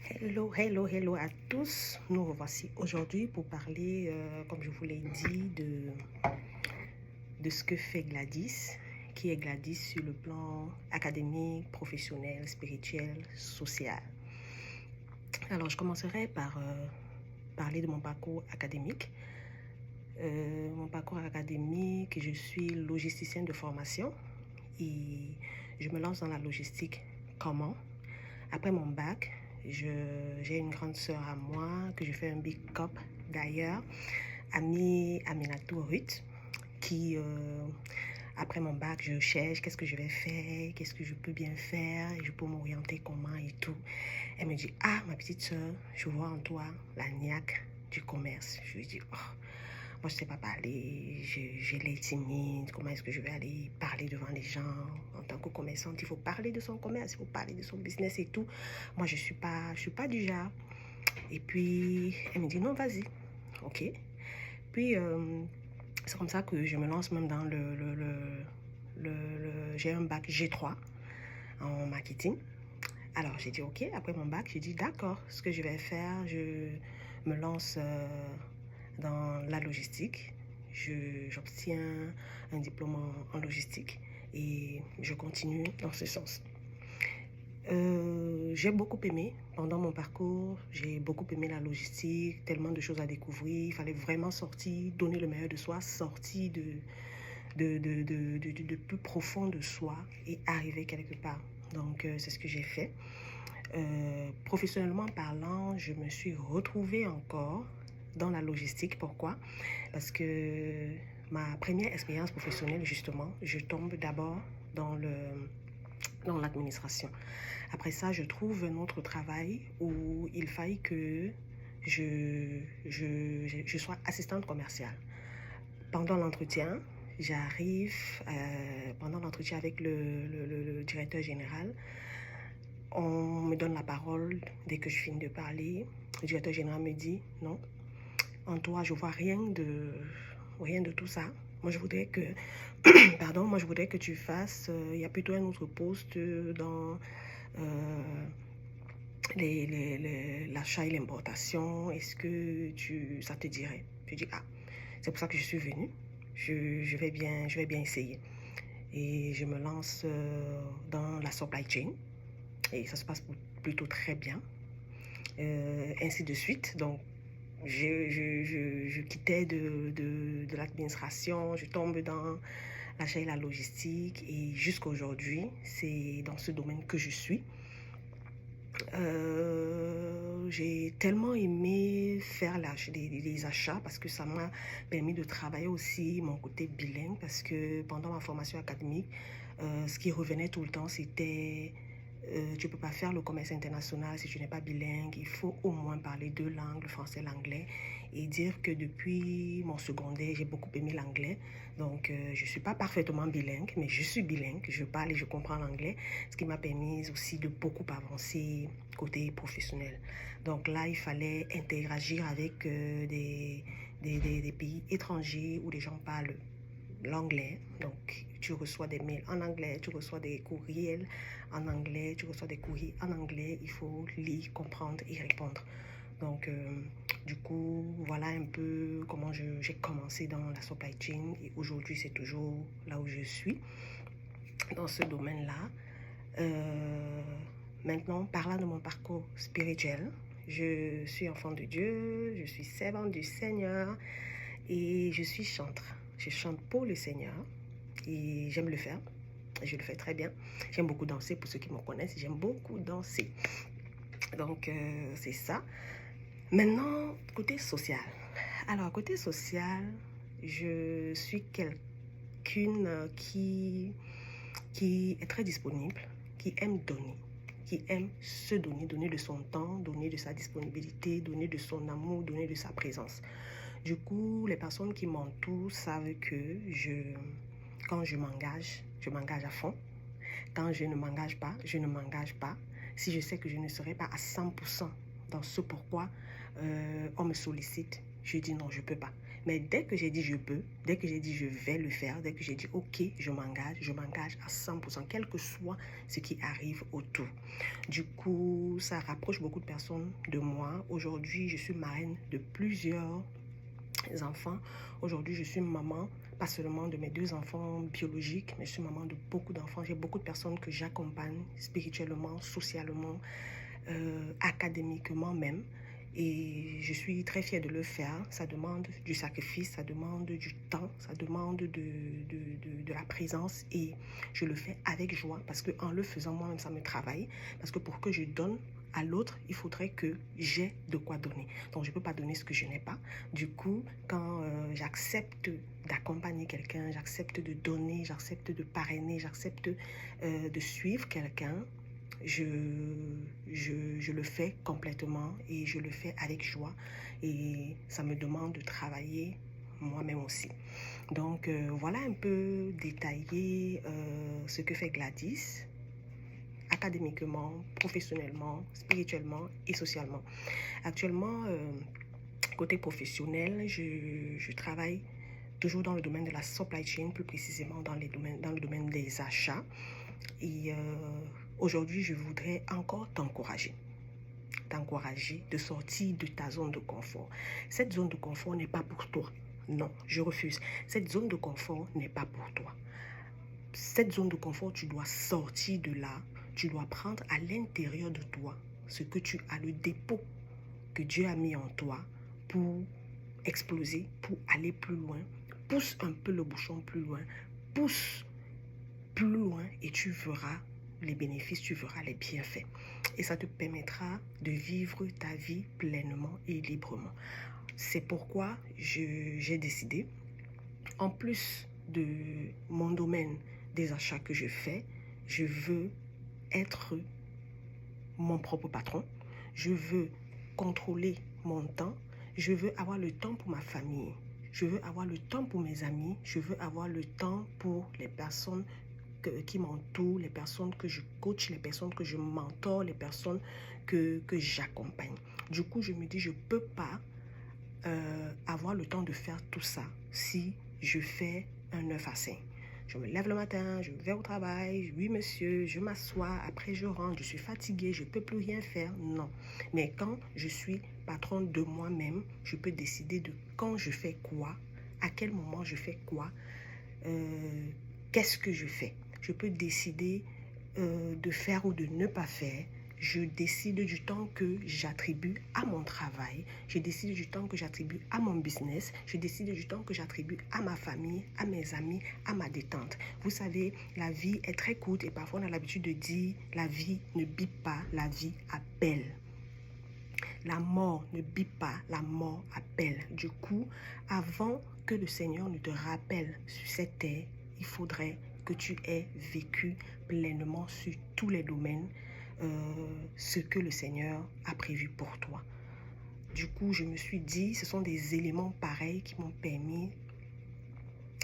Hello à tous. Nous revoici aujourd'hui pour parler, comme je vous l'ai dit, de ce que fait Gladys, qui est Gladys sur le plan académique, professionnel, spirituel, social. Alors, je commencerai par parler de mon parcours académique. Mon parcours académique, je suis logisticienne de formation et je me lance dans la logistique. Comment? Après mon bac, j'ai une grande sœur à moi que je fais un big up d'ailleurs, Aminatou Ruth, qui après mon bac, je cherche qu'est-ce que je vais faire, qu'est-ce que je peux bien faire, je peux m'orienter comment et tout. Elle me dit, ah ma petite sœur, je vois en toi la niaque du commerce. Je lui dis, oh, moi je ne sais pas parler, j'ai l'air timide, comment est-ce que je vais aller parler devant les gens? En tant que commerçante, il faut parler de son commerce, il faut parler de son business et tout. Moi je suis pas du genre. Et puis elle me dit, non vas-y, ok. Puis c'est comme ça que je me lance même dans j'ai un bac G3 en marketing. Alors j'ai dit ok, après mon bac, j'ai dit d'accord, ce que je vais faire, je me lance dans la logistique. J'obtiens un diplôme en logistique et je continue dans ce sens. J'ai beaucoup aimé pendant mon parcours, j'ai beaucoup aimé la logistique, tellement de choses à découvrir, il fallait vraiment sortir, donner le meilleur de soi, sortir de plus profond de soi et arriver quelque part. Donc c'est ce que j'ai fait. Professionnellement parlant, je me suis retrouvée encore dans la logistique. Pourquoi? Parce que ma première expérience professionnelle, justement, je tombe d'abord dans l'administration. Après ça, je trouve un autre travail où il faille que je sois assistante commerciale. Pendant l'entretien, j'arrive, pendant l'entretien avec le directeur général, on me donne la parole. Dès que je finis de parler, le directeur général me dit, non, en toi, je vois rien de tout ça. Moi, je voudrais que, pardon, moi, je voudrais que tu fasses, il y a plutôt un autre poste dans l'achat et l'importation. Est-ce que ça te dirait? Je dis, ah, c'est pour ça que je suis venue. Je vais bien essayer. Et je me lance dans la supply chain. Et ça se passe plutôt très bien. Ainsi de suite. Donc, je quittais de l'administration, je tombe dans l'achat et la logistique. Et jusqu'à aujourd'hui, c'est dans ce domaine que je suis. J'ai tellement aimé faire les achats parce que ça m'a permis de travailler aussi mon côté bilingue, parce que pendant ma formation académique, ce qui revenait tout le temps, c'était tu ne peux pas faire le commerce international si tu n'es pas bilingue. Il faut au moins parler deux langues, le français et l'anglais. Et dire que depuis mon secondaire, j'ai beaucoup aimé l'anglais. Donc, je ne suis pas parfaitement bilingue, mais je suis bilingue. Je parle et je comprends l'anglais, ce qui m'a permis aussi de beaucoup avancer côté professionnel. Donc là, il fallait interagir avec des pays étrangers où les gens parlent l'anglais. Donc, tu reçois des mails en anglais, tu reçois des courriels en anglais, tu reçois des courriers en anglais. Il faut lire, comprendre et répondre. Donc, du coup, voilà un peu comment j'ai commencé dans la supply chain. Et aujourd'hui, c'est toujours là où je suis, dans ce domaine-là. Maintenant, parlant de mon parcours spirituel, je suis enfant de Dieu, je suis servante du Seigneur et je suis chantre. Je chante pour le Seigneur et j'aime le faire. Je le fais très bien. J'aime beaucoup danser, pour ceux qui me connaissent, j'aime beaucoup danser. Donc, c'est ça. Maintenant, côté social. Alors, côté social, je suis quelqu'une qui est très disponible, qui aime donner, qui aime se donner, donner de son temps, donner de sa disponibilité, donner de son amour, donner de sa présence. Du coup, les personnes qui m'entourent savent que quand je m'engage à fond. Quand je ne m'engage pas, je ne m'engage pas. Si je sais que je ne serai pas à 100% dans ce pourquoi on me sollicite, je dis non, je ne peux pas. Mais dès que j'ai dit je peux, dès que j'ai dit je vais le faire, dès que j'ai dit ok, je m'engage à 100%, quel que soit ce qui arrive autour. Du coup, ça rapproche beaucoup de personnes de moi. Aujourd'hui, je suis marraine de plusieurs enfants. Aujourd'hui, je suis maman, pas seulement de mes 2 enfants biologiques, mais je suis maman de beaucoup d'enfants. J'ai beaucoup de personnes que j'accompagne spirituellement, socialement, académiquement même. Et je suis très fière de le faire. Ça demande du sacrifice, ça demande du temps, ça demande de la présence. Et je le fais avec joie parce qu'en le faisant moi-même, ça me travaille. Parce que pour que je donne à l'autre, il faudrait que j'ai de quoi donner. Donc, je ne peux pas donner ce que je n'ai pas. Du coup, quand j'accepte d'accompagner quelqu'un, j'accepte de donner, j'accepte de parrainer, j'accepte de suivre quelqu'un, je le fais complètement et je le fais avec joie. Et ça me demande de travailler moi-même aussi. Donc, voilà un peu détaillé ce que fait Gladys, académiquement, professionnellement, spirituellement et socialement. Actuellement, côté professionnel, je travaille toujours dans le domaine de la supply chain, plus précisément dans le domaine des achats. Et aujourd'hui, je voudrais encore t'encourager de sortir de ta zone de confort. Cette zone de confort n'est pas pour toi. Non, je refuse. Cette zone de confort n'est pas pour toi. Cette zone de confort, tu dois sortir de là. Tu dois prendre à l'intérieur de toi ce que tu as, le dépôt que Dieu a mis en toi pour exploser, pour aller plus loin. Pousse un peu le bouchon plus loin. Pousse plus loin et tu verras les bénéfices, tu verras les bienfaits. Et ça te permettra de vivre ta vie pleinement et librement. C'est pourquoi j'ai décidé, en plus de mon domaine des achats que je fais, je veux être mon propre patron. Je veux contrôler mon temps. Je veux avoir le temps pour ma famille. Je veux avoir le temps pour mes amis. Je veux avoir le temps pour les personnes qui m'entourent, les personnes que je coach, les personnes que je mentor, les personnes que j'accompagne. Du coup, je me dis, je ne peux pas avoir le temps de faire tout ça si je fais un 9 à 5. Je me lève le matin, je vais au travail, oui monsieur, je m'assois, après je rentre, je suis fatiguée, je ne peux plus rien faire. Non. Mais quand je suis patronne de moi-même, je peux décider de quand je fais quoi, à quel moment je fais quoi, qu'est-ce que je fais. Je peux décider de faire ou de ne pas faire. Je décide du temps que j'attribue à mon travail. Je décide du temps que j'attribue à mon business. Je décide du temps que j'attribue à ma famille, à mes amis, à ma détente. Vous savez, la vie est très courte et parfois on a l'habitude de dire la vie ne bip pas, la vie appelle. La mort ne bip pas, la mort appelle. Du coup, avant que le Seigneur ne te rappelle sur cette terre, il faudrait que tu aies vécu pleinement sur tous les domaines ce que le Seigneur a prévu pour toi. Du coup, je me suis dit, ce sont des éléments pareils qui m'ont permis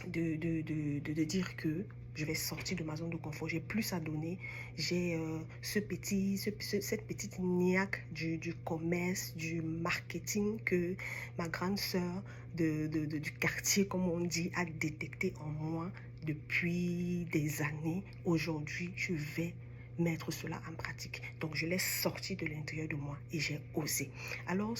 de dire que je vais sortir de ma zone de confort. J'ai plus à donner. J'ai cette petite niaque du commerce, du marketing que ma grande sœur du quartier, comme on dit, a détecté en moi depuis des années. Aujourd'hui, je vais mettre cela en pratique. Donc, je l'ai sorti de l'intérieur de moi et j'ai osé. Alors,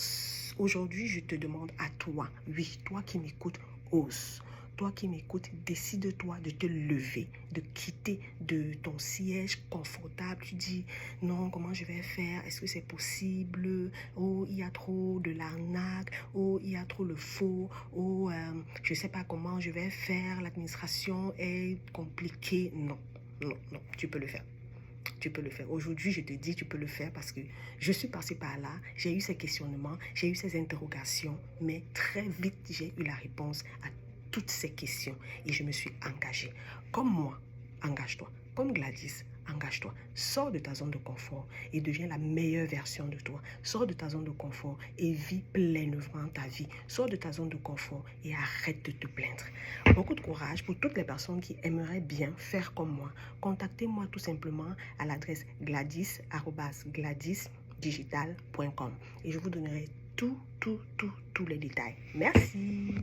aujourd'hui, je te demande à toi, oui, toi qui m'écoutes, ose. Toi qui m'écoutes, décide-toi de te lever, de quitter de ton siège confortable. Tu dis, non, comment je vais faire? Est-ce que c'est possible? Oh, il y a trop de l'arnaque. Oh, il y a trop le faux. Oh, je ne sais pas comment je vais faire. L'administration est compliquée. Non, non, non, tu peux le faire. Tu peux le faire. Aujourd'hui, je te dis, tu peux le faire parce que je suis passée par là, j'ai eu ces questionnements, j'ai eu ces interrogations, mais très vite, j'ai eu la réponse à toutes ces questions et je me suis engagée. Comme moi, engage-toi. Comme Gladys, engage-toi. Sors de ta zone de confort et deviens la meilleure version de toi. Sors de ta zone de confort et vis pleinement ta vie. Sors de ta zone de confort et arrête de te plaindre. Beaucoup de courage pour toutes les personnes qui aimeraient bien faire comme moi. Contactez-moi tout simplement à l'adresse gladys@gladysdigital.com et je vous donnerai tous les détails. Merci.